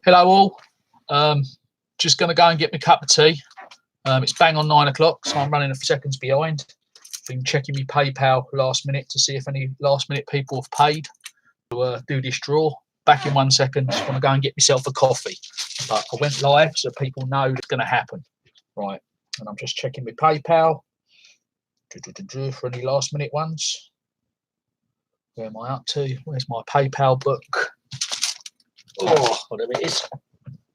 Hello all. Just going to go and get my cup of tea. It's bang on 9 o'clock, so I'm running a few seconds behind. Been checking my PayPal last minute to see if any last minute people have paid to do this draw. Back in 1 second. Just want to go and get myself a coffee. But I went live so people know it's going to happen. Right, and I'm just checking my PayPal for any last minute ones. Where am I up to? Where's my PayPal book? Oh, whatever it is.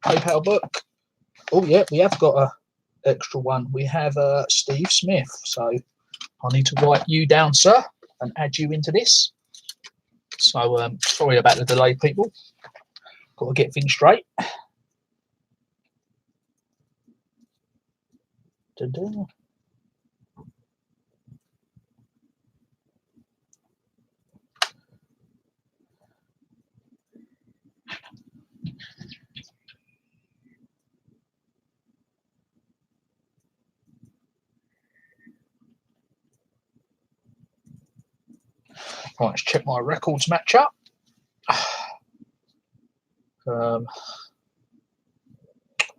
PayPal book. Oh yeah, we have got a extra one. We have Steve Smith. So I need to write you down, sir, and add you into this. So sorry about the delay, people. Got to get things straight. Da-da. Right, let's check my records match up.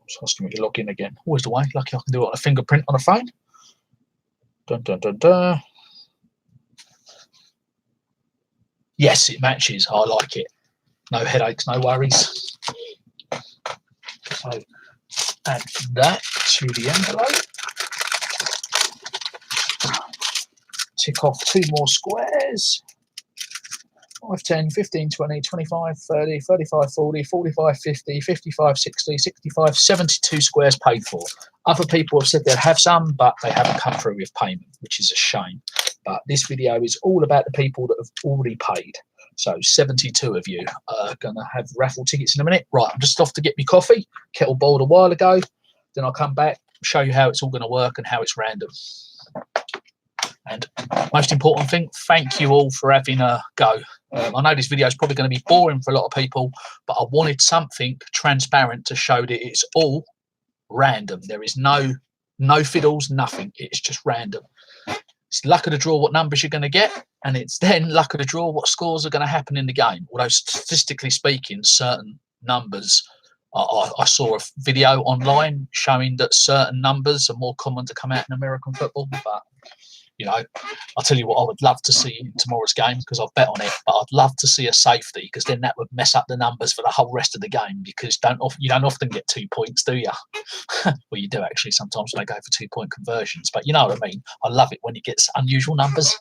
It's asking me to log in again. Always the way. Lucky I can do it on a fingerprint on a phone. Dun, dun, dun, dun. Yes, it matches. I like it. No headaches, no worries. So add that to the envelope. Tick off 2 more squares. 5, 10, 15, 20, 25, 30, 35, 40, 45, 50, 55, 60, 65, 72 squares paid for. Other people have said they'll have some, but they haven't come through with payment, which is a shame. But this video is all about the people that have already paid. So 72 of you are going to have raffle tickets in a minute. Right, I'm just off to get me coffee. Kettle boiled a while ago. Then I'll come back, show you how it's all going to work and how it's random. And most important thing, thank you all for having a go. I know this video is probably going to be boring for a lot of people, but I wanted something transparent to show that it's all random. There is no fiddles, nothing. It's just random. It's luck of the draw what numbers you're going to get, and it's then luck of the draw what scores are going to happen in the game. Although statistically speaking, certain numbers, I saw a video online showing that certain numbers are more common to come out in American football, but you know, I'll tell you what I would love to see in tomorrow's game, because I've bet on it, but I'd love to see a safety, because then that would mess up the numbers for the whole rest of the game, because you don't often get 2 points, do you? Well, you do actually sometimes when they go for 2-point conversions, but you know what I mean. I love it when it gets unusual numbers.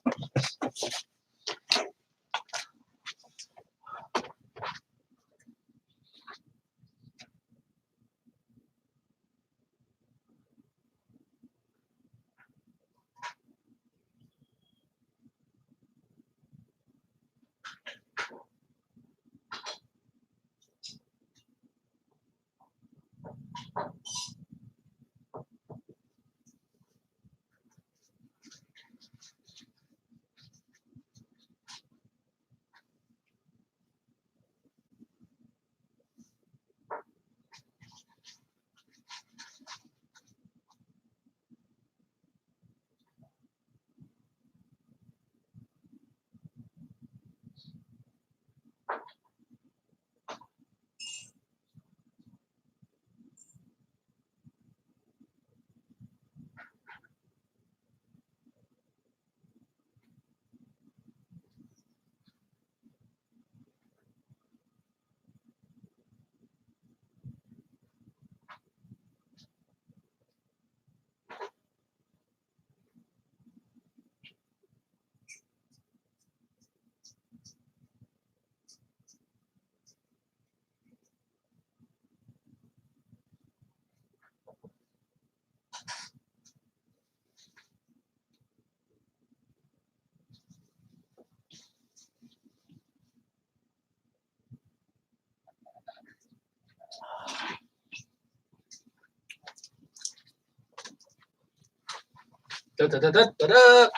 Da, da, da, da, da, da.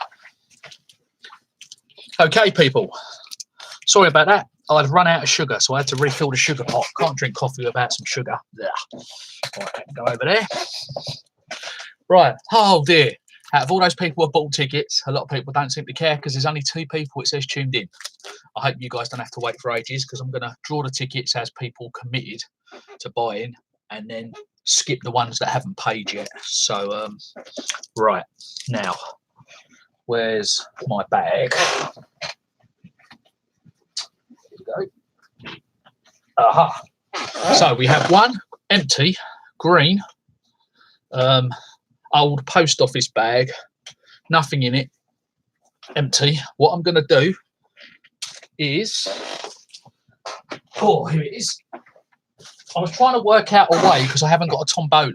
Okay, people. Sorry about that. I'd run out of sugar, so I had to refill the sugar pot. Can't drink coffee without some sugar. Right, go over there. Right. Oh dear. Out of all those people who have bought tickets, a lot of people don't seem to care because there's only 2 people it says tuned in. I hope you guys don't have to wait for ages because I'm going to draw the tickets as people committed to buying and then skip the ones that haven't paid yet. So, right, now, where's my bag? Here we go. Aha. So we have one empty, green, old post office bag, nothing in it, empty. What I'm going to do is, oh, here it is. I was trying to work out a way, because I haven't got a tombola,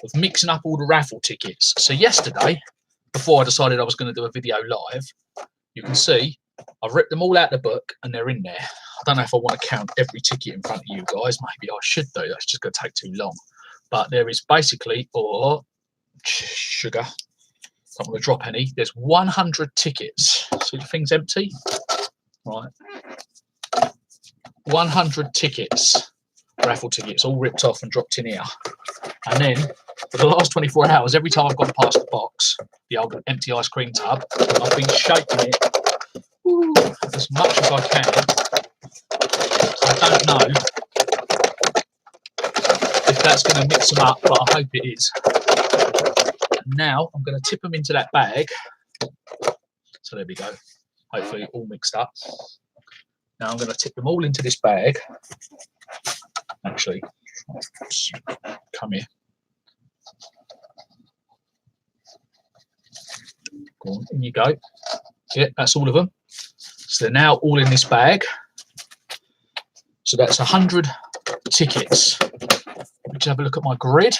of mixing up all the raffle tickets. So yesterday, before I decided I was going to do a video live, you can see I've ripped them all out the book and they're in there. I don't know if I want to count every ticket in front of you guys. Maybe I should do. That's just going to take too long. But there is basically, sugar, don't want to drop any. There's 100 tickets. See the thing's empty? Right. 100 tickets. Raffle tickets all ripped off and dropped in here. And then for the last 24 hours, every time I've gone past the box, the old empty ice cream tub, I've been shaking it as much as I can. I don't know if that's going to mix them up, but I hope it is. And now I'm going to tip them into that bag. So there we go. Hopefully all mixed up. Now I'm going to tip them all into this bag. Actually, come here. Go on, in you go. Yeah, that's all of them. So they're now all in this bag. So that's 100 tickets. Let's have a look at my grid.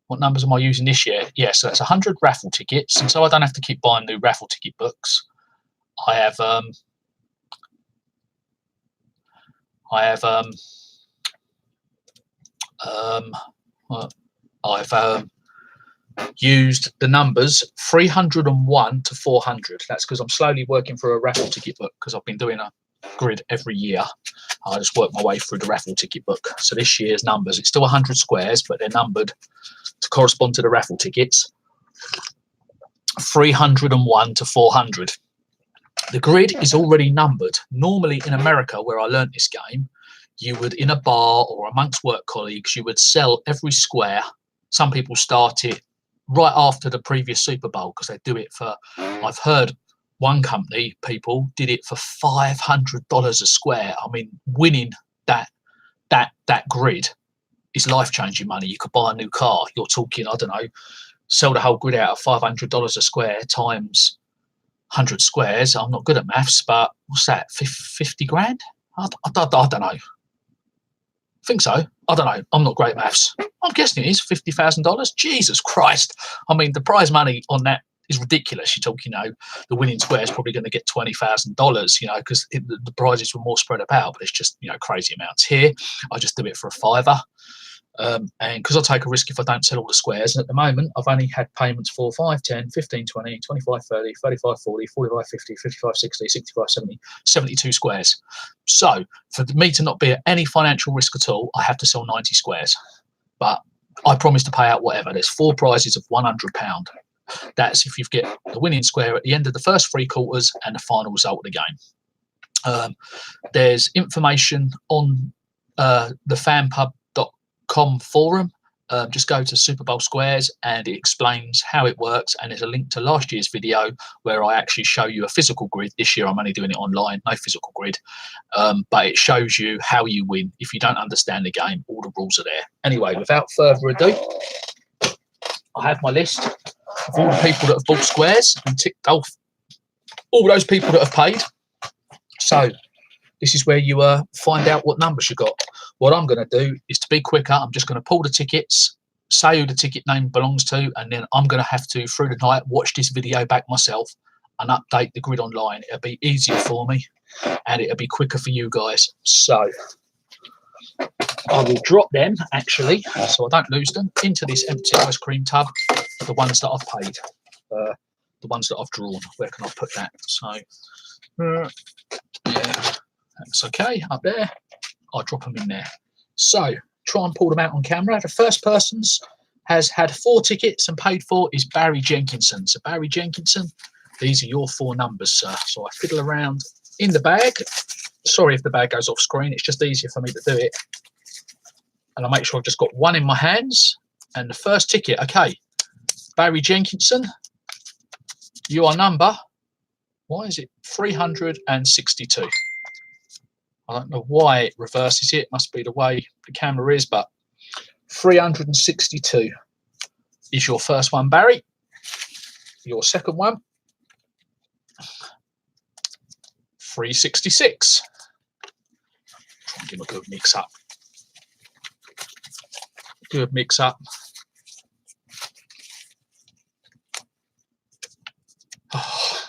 What numbers am I using this year? Yeah, so that's 100 raffle tickets. And so I don't have to keep buying new raffle ticket books. I have used the numbers 301 to 400. That's because I'm slowly working through a raffle ticket book because I've been doing a grid every year. I just work my way through the raffle ticket book. So this year's numbers, it's still 100 squares, but they're numbered to correspond to the raffle tickets. 301 to 400. The grid is already numbered. Normally in America, where I learnt this game, you would, in a bar or amongst work colleagues, you would sell every square. Some people start it right after the previous Super Bowl because they do it for, I've heard one company, people did it for $500 a square. I mean, winning that grid is life-changing money. You could buy a new car. You're talking, I don't know, sell the whole grid out of $500 a square times 100 squares. I'm not good at maths, but what's that, 50 grand? I don't know. I think so. I don't know. I'm not great at maths. I'm guessing it is $50,000. Jesus Christ. I mean, the prize money on that is ridiculous. You're talking, the winning square is probably going to get $20,000, because the prizes were more spread about, but it's just, crazy amounts. Here, I just do it for a $5. And because I take a risk if I don't sell all the squares, and at the moment I've only had payments for 5, 10, 15, 20, 25, 30, 35, 40, 45, 50, 55, 60, 65, 70, 72 squares. So for me to not be at any financial risk at all, I have to sell 90 squares. But I promise to pay out whatever. There's 4 prizes of £100. That's if you get the winning square at the end of the first 3 quarters and the final result of the game. There's information on the fanpub.com forum. Just go to Super Bowl Squares and it explains how it works, and there's a link to last year's video where I actually show you a physical grid. This year I'm only doing it online, no physical grid, but it shows you how you win. If you don't understand the game, all the rules are there. Anyway, without further ado, I have my list of all the people that have bought squares and ticked off all those people that have paid. So this is where you find out what numbers you got. What I'm going to do is, to be quicker, I'm just going to pull the tickets, say who the ticket name belongs to, and then I'm going to have to, through the night, watch this video back myself and update the grid online. It'll be easier for me and it'll be quicker for you guys. So I will drop them, actually, so I don't lose them, into this empty ice cream tub, the ones that I've paid, the ones that I've drawn. Where can I put that? So, yeah. That's okay, up there. I'll drop them in there. So, try and pull them out on camera. The first person's has had 4 tickets and paid for is Barry Jenkinson. So Barry Jenkinson, these are your 4 numbers, sir. So I fiddle around in the bag. Sorry if the bag goes off screen. It's just easier for me to do it. And I make sure I've just got 1 in my hands. And the first ticket, okay, Barry Jenkinson, your number, why is it 362? I don't know why it reverses it. Must be the way the camera is, but 362 is your first one, Barry. Your second one, 366. Try and give him a good mix up. Good mix up. Oh,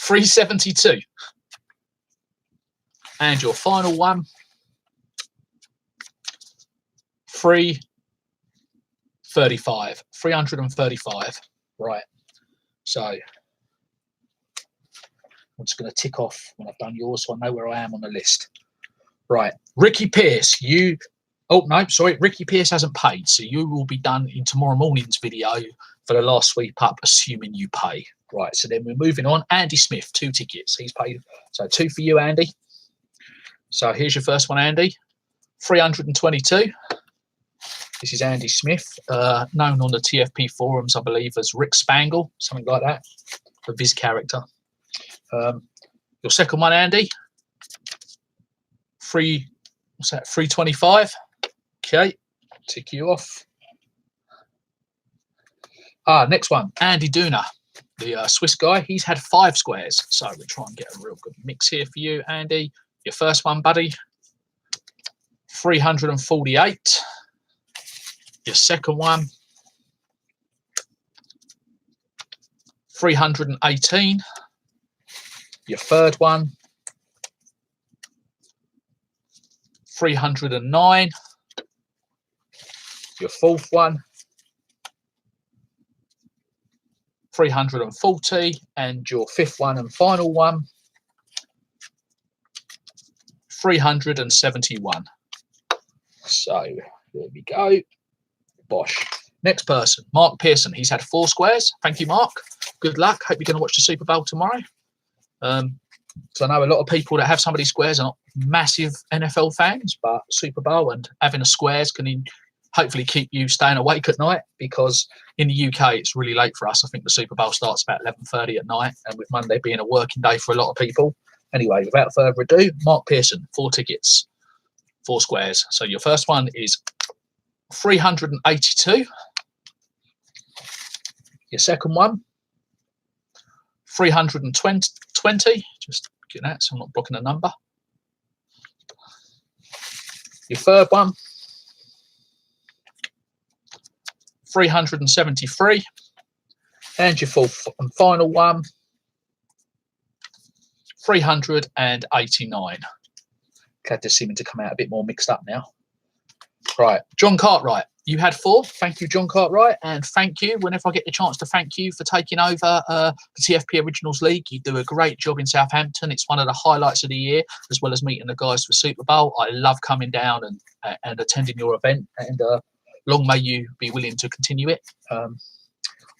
372. And your final one, 335. 335. Right. So I'm just going to tick off when I've done yours so I know where I am on the list. Right. Ricky Pierce, you... Oh, no, sorry. Ricky Pierce hasn't paid, so you will be done in tomorrow morning's video for the last sweep up, assuming you pay. Right, so then we're moving on. Andy Smith, 2 tickets. He's paid. So 2 for you, Andy. So here's your first one, Andy. 322. This is Andy Smith, known on the TFP forums, I believe, as Rick Spangle, something like that, the Viz character. Your second one, Andy. What's that? 325. Okay, tick you off. Next one, Andy Duna, the Swiss guy. He's had 5 squares, so we'll try and get a real good mix here for you, Andy. Your first one, buddy, 348. Your second one, 318. Your third one, 309. Your fourth one, 340. And your fifth one and final one, 371. So there we go. Bosh. Next person, Mark Pearson. He's had 4 squares. Thank you, Mark. Good luck. Hope you're going to watch the Super Bowl tomorrow. So I know a lot of people that have some of these squares are not massive NFL fans, but Super Bowl and having a squares can hopefully keep you staying awake at night, because in the UK it's really late for us. I think the Super Bowl starts about 11:30 at night, and with Monday being a working day for a lot of people. Anyway, without further ado, Mark Pearson, 4 tickets, 4 squares. So your first one is 382. Your second one, 320. Just get that so I'm not blocking a number. Your third one, 373. And your fourth and final one, 389. Glad they're seeming to come out a bit more mixed up now. Right, John Cartwright, you had 4. Thank you, John Cartwright, and thank you. Whenever I get the chance to thank you for taking over the TFP Originals League, you do a great job in Southampton. It's one of the highlights of the year, as well as meeting the guys for Super Bowl. I love coming down and attending your event, and long may you be willing to continue it.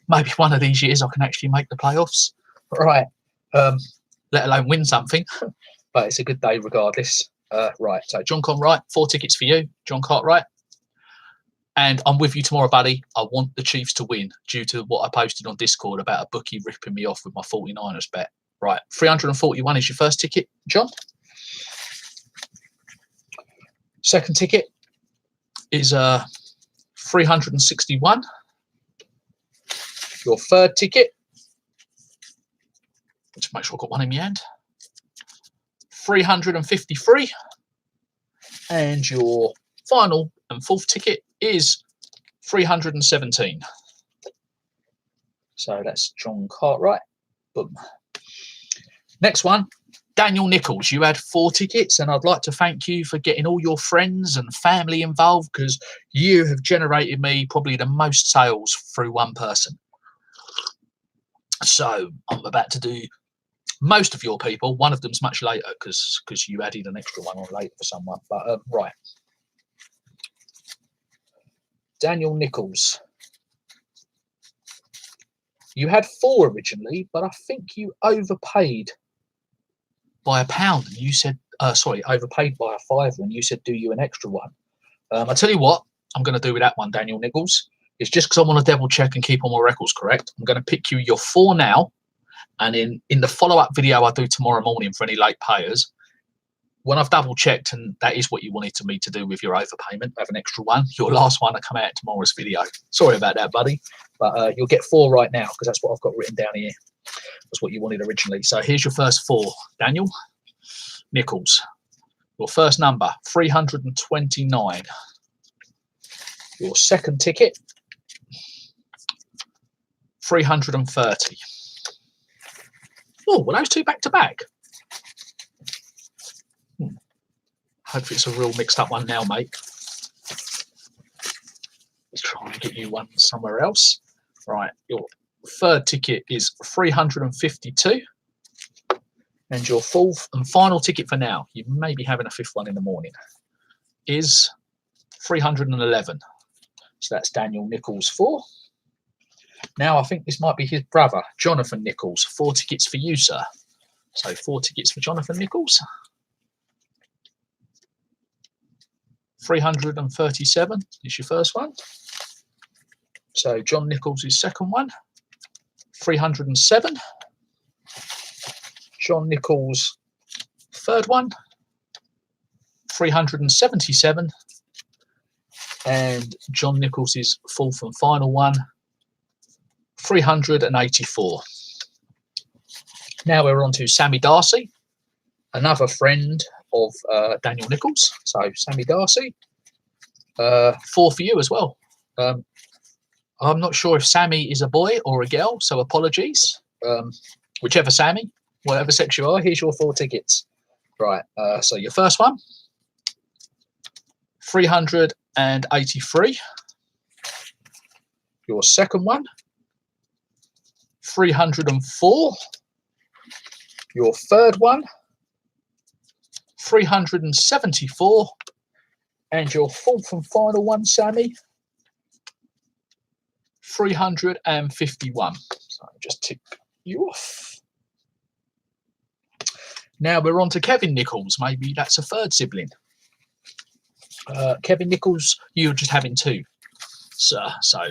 Maybe one of these years I can actually make the playoffs. Right, let alone win something, but it's a good day regardless. Right, so John Cartwright, 4 tickets for you, John Cartwright. And I'm with you tomorrow, buddy. I want the Chiefs to win due to what I posted on Discord about a bookie ripping me off with my 49ers bet. Right, 341 is your first ticket, John. Second ticket is 361. Your third ticket, let's make sure I've got one in my hand, 353. And your final and fourth ticket is 317. So that's John Cartwright. Boom. Next one, Daniel Nichols. You had 4 tickets, and I'd like to thank you for getting all your friends and family involved, because you have generated me probably the most sales through one person. So I'm about to do most of your people. One of them's much later because you added an extra one on later for someone. But right, Daniel Nichols. You had 4 originally, but I think you overpaid by £1, and you said, sorry, overpaid by £5, and you said do you an extra one. I tell you what, I'm going to do with that one, Daniel Nichols. It's just because I want to double check and keep all my records correct. I'm going to pick you your 4 now, and in the follow-up video I do tomorrow morning for any late payers, when I've double checked and that is what you wanted me to do with your overpayment, have an extra one, your last one will come out in tomorrow's video. Sorry about that, buddy, but you'll get 4 right now because that's what I've got written down here. That's what you wanted originally. So here's your first 4, Daniel Nichols. Your first number, 329. Your second ticket, 330. Oh, well, those 2 back to back. Hopefully it's a real mixed up one now, mate. Let's try and get you one somewhere else. Right, your third ticket is 352. And your 4th and final ticket for now, you may be having a 5th one in the morning, is 311. So that's Daniel Nichols 4. Now I think this might be his brother, Jonathan Nichols. 4 tickets for you, sir. So 4 tickets for Jonathan Nichols. 337 is your first one. So John Nichols' second one. 307. John Nichols' third one. 377. And John Nichols' 4th and final one. 384. Now we're on to Sammy Darcy, another friend of Daniel Nichols. So Sammy Darcy, 4 for you as well. I'm not sure if Sammy is a boy or a girl, so apologies. Whichever Sammy, whatever sex you are, here's your 4 tickets. Right, so your first one, 383. Your second one, 304. Your third one, 374. And your 4th and final one, Sammy, 351. So just tick you off. Now we're on to Kevin Nichols. Maybe that's a 3rd sibling. Kevin Nichols, you're just having 2. So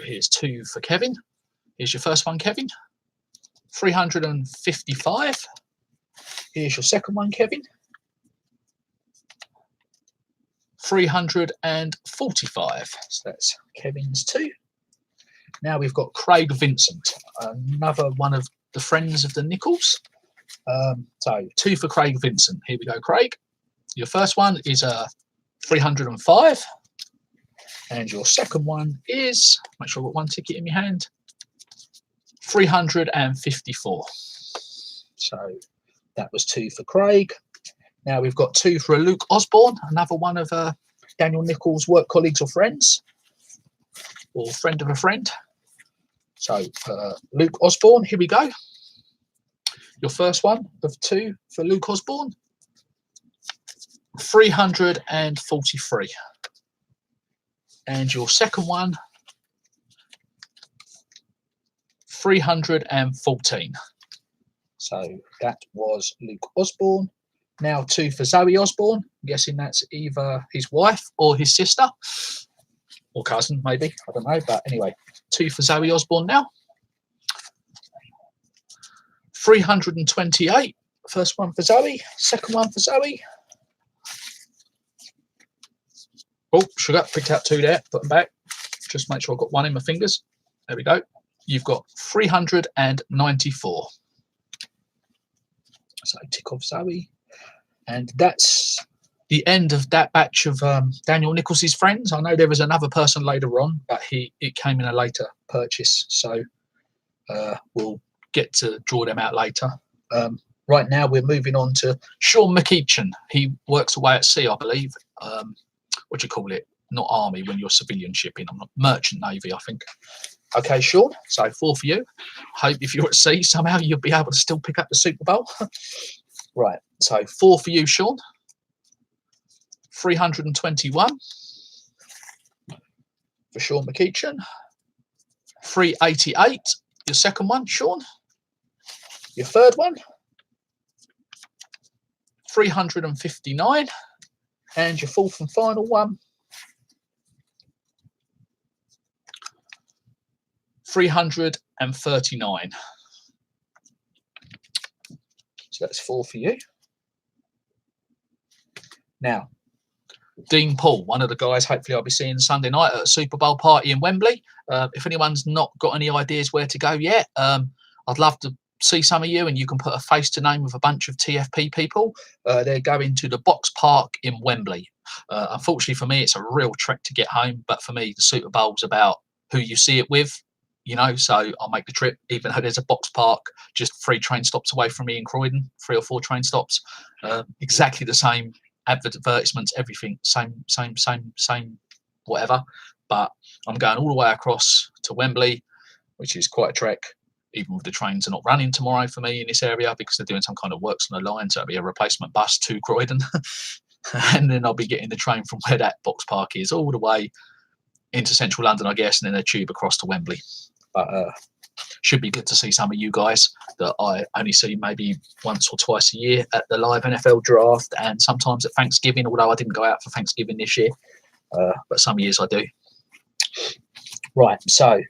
here's 2 for Kevin. Here's your first one, Kevin. 355. Here's your second one, Kevin. 345. So that's Kevin's 2. Now we've got Craig Vincent, another one of the friends of the Nichols. So 2 for Craig Vincent. Here we go, Craig. Your first one is 305. And your second one is, make sure I've got 1 ticket in my hand, 354. So that was 2 for Craig. Now we've got 2 for Luke Osborne, another one of Daniel Nichols' work colleagues or friends, or friend of a friend. So Luke Osborne, here we go. Your first one of 2 for Luke Osborne, 343. And your second one, 314. So that was Luke Osborne. Now 2 for Zoe Osborne. I'm guessing that's either his wife or his sister or cousin, maybe. I don't know. But anyway, 2 for Zoe Osborne now. 328. First one for Zoe. Second one for Zoe. Oh, sugar. Picked out 2 there. Put them back. Just make sure I've got 1 in my fingers. There we go. You've got 394. So tick off Zoe. And that's the end of that batch of Daniel Nichols' friends. I know there was another person later on, but it came in a later purchase. So we'll get to draw them out later. Right now, we're moving on to Sean McEachin. He works away at sea, I believe. What do you call it? Not army when you're civilian shipping. I'm not merchant navy, I think. Okay, Sean. So 4 for you. Hope if you're at sea, somehow you'll be able to still pick up the Super Bowl. Right. So 4 for you, Sean. 321 for Sean McEachin. 388 Your second one, Sean. Your third one, 359. And your fourth and final one, 339. So that's 4 for you. Now, Dean Paul, one of the guys hopefully I'll be seeing Sunday night at a Super Bowl party in Wembley. If anyone's not got any ideas where to go yet, I'd love to see some of you, and you can put a face to name with a bunch of TFP people. They're going to the Box Park in Wembley. Unfortunately for me, it's a real trek to get home, but for me, the Super Bowl's about who you see it with, you know, so I'll make the trip, even though there's a Box Park just 3 train stops away from me in Croydon, 3 or 4 train stops. Exactly the same advertisements, everything, same, whatever. But I'm going all the way across to Wembley, which is quite a trek. Even with the trains are not running tomorrow for me in this area because they're doing some kind of works on the line, so it'll be a replacement bus to Croydon. And then I'll be getting the train from where that Box Park is all the way into central London, I guess, and then a tube across to Wembley. But should be good to see some of you guys that I only see maybe once or twice a year at the live NFL draft, and sometimes at Thanksgiving, although I didn't go out for Thanksgiving this year, but some years I do. Right, so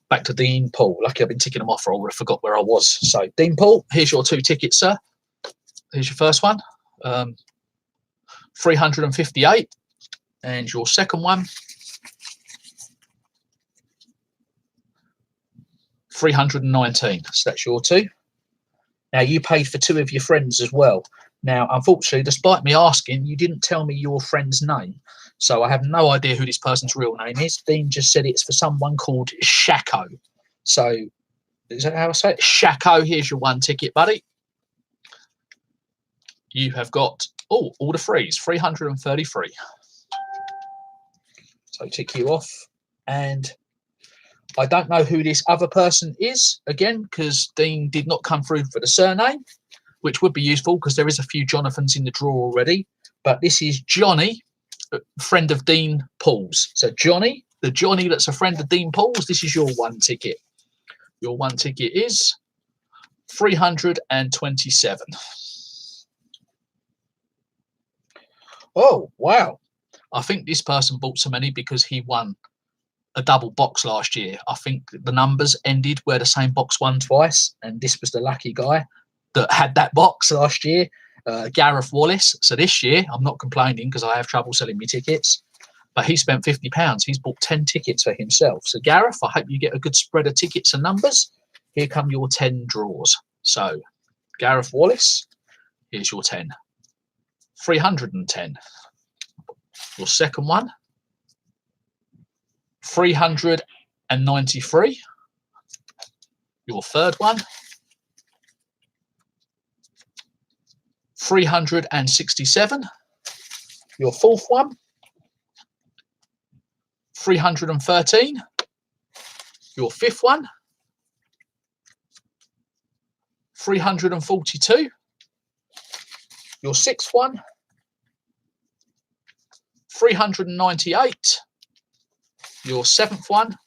back to Dean Paul. Lucky I've been ticking them off, or I would have forgot where I was. So Dean Paul, here's your 2 tickets, sir. Here's your first one, 358, and your second one, 319. So that's your 2. Now, you paid for 2 of your friends as well. Now, unfortunately, despite me asking, you didn't tell me your friend's name. So I have no idea who this person's real name is. Dean just said it's for someone called Shako. So is that how I say it? Shako, here's your 1 ticket, buddy. You have got, all the threes, 333. So tick you off. And I don't know who this other person is, again, because Dean did not come through for the surname, which would be useful because there is a few Jonathans in the draw already. But this is Johnny, friend of Dean Paul's. So Johnny, the Johnny that's a friend of Dean Paul's, this is your 1 ticket. Your 1 ticket is 327. Oh, wow. I think this person bought so many because he won a double box last year. I think the numbers ended where the same box won twice, and this was the lucky guy that had that box last year, Gareth Wallace. So this year, I'm not complaining because I have trouble selling me tickets, but he spent £50. He's bought 10 tickets for himself. So Gareth, I hope you get a good spread of tickets and numbers. Here come your 10 draws. So Gareth Wallace, here's your 10. 310. Your second one, 393. Your third one, 367. Your fourth one, 313. Your fifth one, 342. Your sixth one, 398. Your seventh one,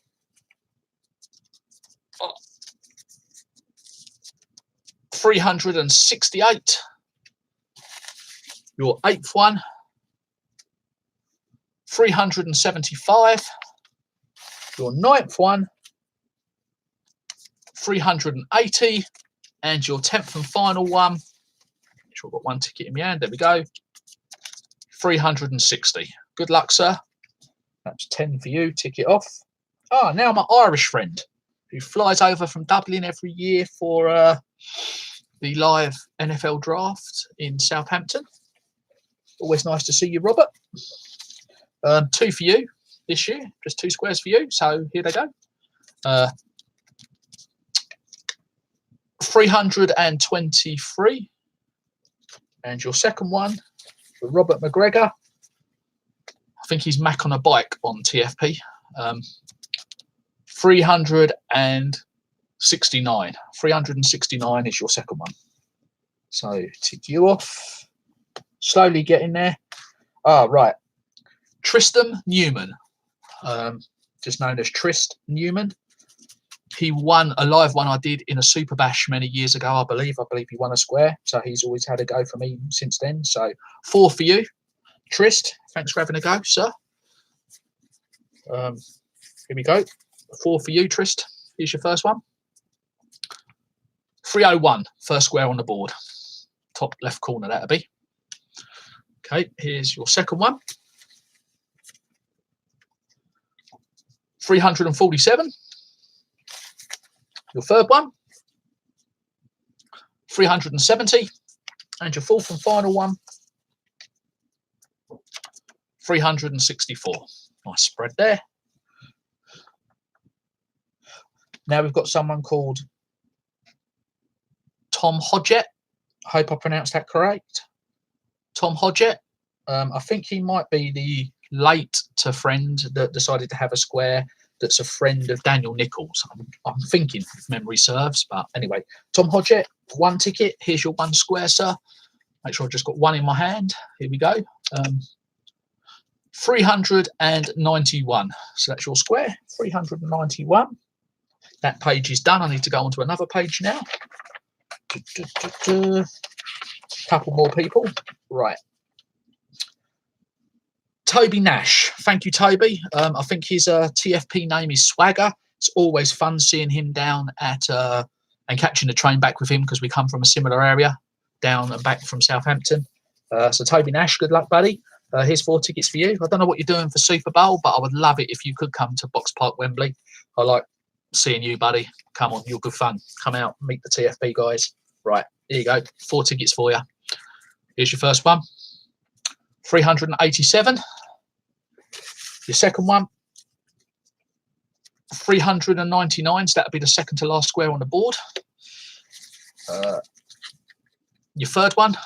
368. Your eighth one, 375. Your ninth one, 380. And your 10th and final one, make sure I've got 1 ticket in my hand, there we go, 360. Good luck, sir. That's 10 for you, tick it off. Ah, now my Irish friend who flies over from Dublin every year for the live NFL draft in Southampton. Always nice to see you, Robert. 2 for you this year, just 2 squares for you. So here they go. 323. And your second one for Robert McGregor. I think he's Mac on a bike on TFP. 369. 369 is your second one. So tick you off. Slowly getting there. Ah, right. Tristan Newman, just known as Trist Newman. He won a live one I did in a Super Bash many years ago, I believe. I believe he won a square, so he's always had a go for me since then. So 4 for you, Trist. Thanks for having a go, sir. Here we go. 4 for you, Trist. Here's your first one. 301, first square on the board. Top left corner, that'll be. Okay, here's your second one. 347. Your third one. 370. And your fourth and final one. 364. Nice spread there. Now we've got someone called Tom Hodgett. I hope I pronounced that correct. Tom Hodgett. I think he might be the late to friend that decided to have a square that's a friend of Daniel Nichols. I'm thinking, if memory serves. But anyway, Tom Hodgett, 1 ticket. Here's your 1 square, sir. Make sure I've just got 1 in my hand. Here we go. 391. So that's your square. 391. That page is done. I need to go on to another page now. Couple more people. Right. Toby Nash. Thank you, Toby. I think his TFP name is Swagger. It's always fun seeing him down at and catching the train back with him because we come from a similar area, down and back from Southampton. So Toby Nash, good luck, buddy. Here's 4 tickets for you. I don't know what you're doing for Super Bowl, but I would love it if you could come to Box Park Wembley. I like seeing you, buddy. Come on, you're good fun. Come out, meet the TFP guys. Right, here you go. 4 tickets for you. Here's your first one. 387. Your second one. 399. So that'll be the second to last square on the board. Your third one.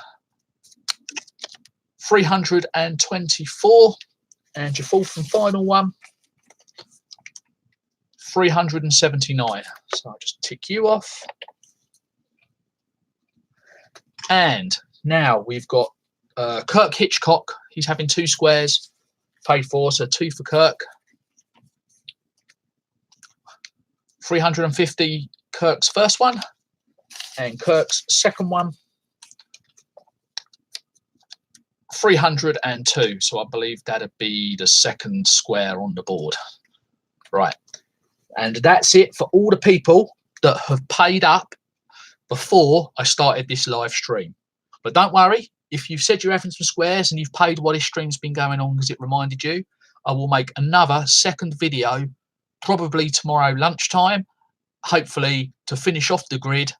324. And your fourth and final one. 379. So I'll just tick you off. And now we've got Kirk Hitchcock. He's having 2 squares paid for, so 2 for Kirk. 350 Kirk's first one, and Kirk's second one. 302. So I believe that'd be the second square on the board. Right. And that's it for all the people that have paid up before I started this live stream. But don't worry, if you've said you're having some squares and you've paid while this stream's been going on because it reminded you, I will make another second video probably tomorrow lunchtime, hopefully to finish off the grid,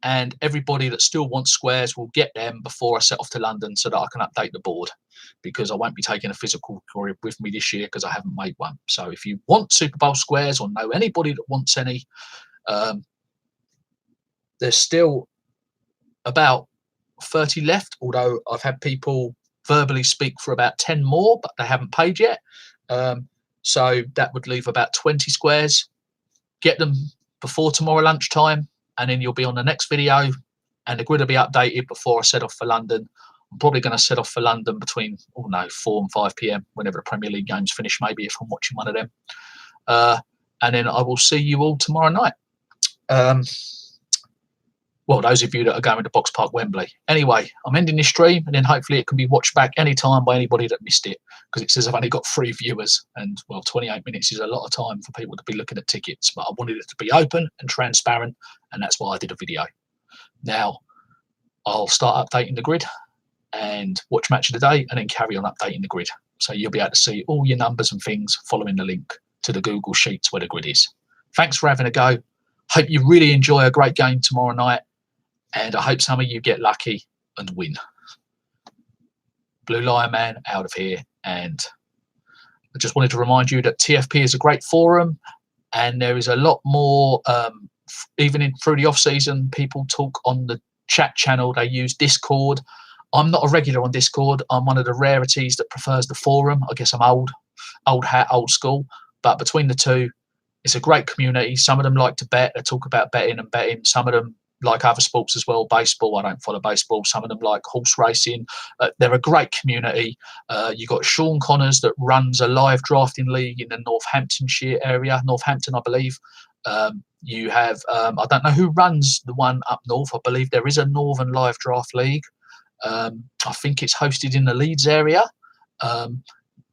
and everybody that still wants squares will get them before I set off to London so that I can update the board, because I won't be taking a physical grid with me this year because I haven't made one. So if you want Super Bowl squares or know anybody that wants any, there's still about 30 left, although I've had people verbally speak for about 10 more, but they haven't paid yet. So that would leave about 20 squares. Get them before tomorrow lunchtime, and then you'll be on the next video, and the grid will be updated before I set off for London. I'm probably going to set off for London between 4 and 5 p.m, whenever the Premier League games finish, maybe if I'm watching one of them. And then I will see you all tomorrow night. Well, those of you that are going to Box Park Wembley. Anyway, I'm ending this stream, and then hopefully it can be watched back anytime by anybody that missed it, because it says I've only got 3 viewers, and, well, 28 minutes is a lot of time for people to be looking at tickets, but I wanted it to be open and transparent, and that's why I did a video. Now, I'll start updating the grid and watch Match of the Day, and then carry on updating the grid. So you'll be able to see all your numbers and things following the link to the Google Sheets where the grid is. Thanks for having a go. Hope you really enjoy a great game tomorrow night. And I hope some of you get lucky and win. Blue Lion Man out of here. And I just wanted to remind you that TFP is a great forum, and there is a lot more, even through the off season, people talk on the chat channel. They use Discord. I'm not a regular on Discord. I'm one of the rarities that prefers the forum. I guess I'm old hat, old school. But between the two, it's a great community. Some of them like to bet. They talk about betting and betting. Some of them like other sports as well. Baseball, I don't follow baseball. Some of them like horse racing. They're a great community. You've got Sean Connors that runs a live drafting league in the Northamptonshire area, Northampton, I believe. You have, I don't know who runs the one up north. I believe there is a Northern Live Draft League. I think it's hosted in the Leeds area.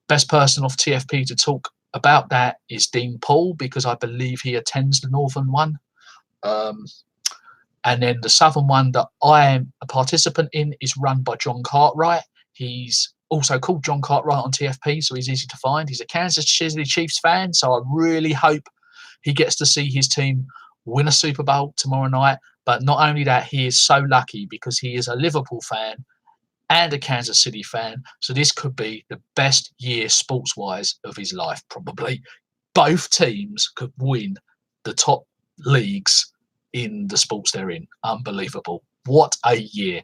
Best person off TFP to talk about that is Dean Paul, because I believe he attends the Northern one. And then the Southern one that I am a participant in is run by John Cartwright. He's also called John Cartwright on TFP, so he's easy to find. He's a Kansas City Chiefs fan, so I really hope he gets to see his team win a Super Bowl tomorrow night. But not only that, he is so lucky because he is a Liverpool fan and a Kansas City fan. So this could be the best year sports-wise of his life, probably. Both teams could win the top leagues in the sports they're in. Unbelievable. What a year.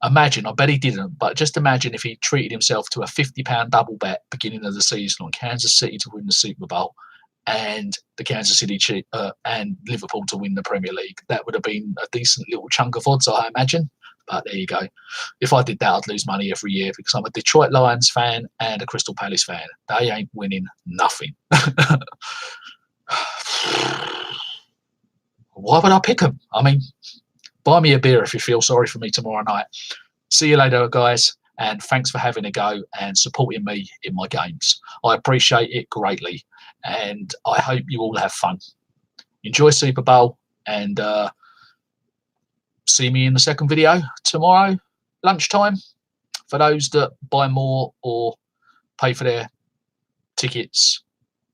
Imagine, I bet he didn't, but just imagine if he treated himself to a £50 double bet beginning of the season on Kansas City to win the Super Bowl and the Kansas City and Liverpool to win the Premier League. That would have been a decent little chunk of odds, I imagine. But there you go. If I did that, I'd lose money every year because I'm a Detroit Lions fan and a Crystal Palace fan. They ain't winning nothing. Why would I pick them? I mean, buy me a beer if you feel sorry for me tomorrow night. See you later, guys, and thanks for having a go and supporting me in my games. I appreciate it greatly, and I hope you all have fun. Enjoy Super Bowl, and see me in the second video tomorrow, lunchtime, for those that buy more or pay for their tickets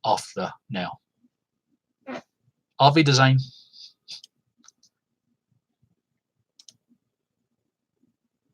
after now. Auf Wiedersehen.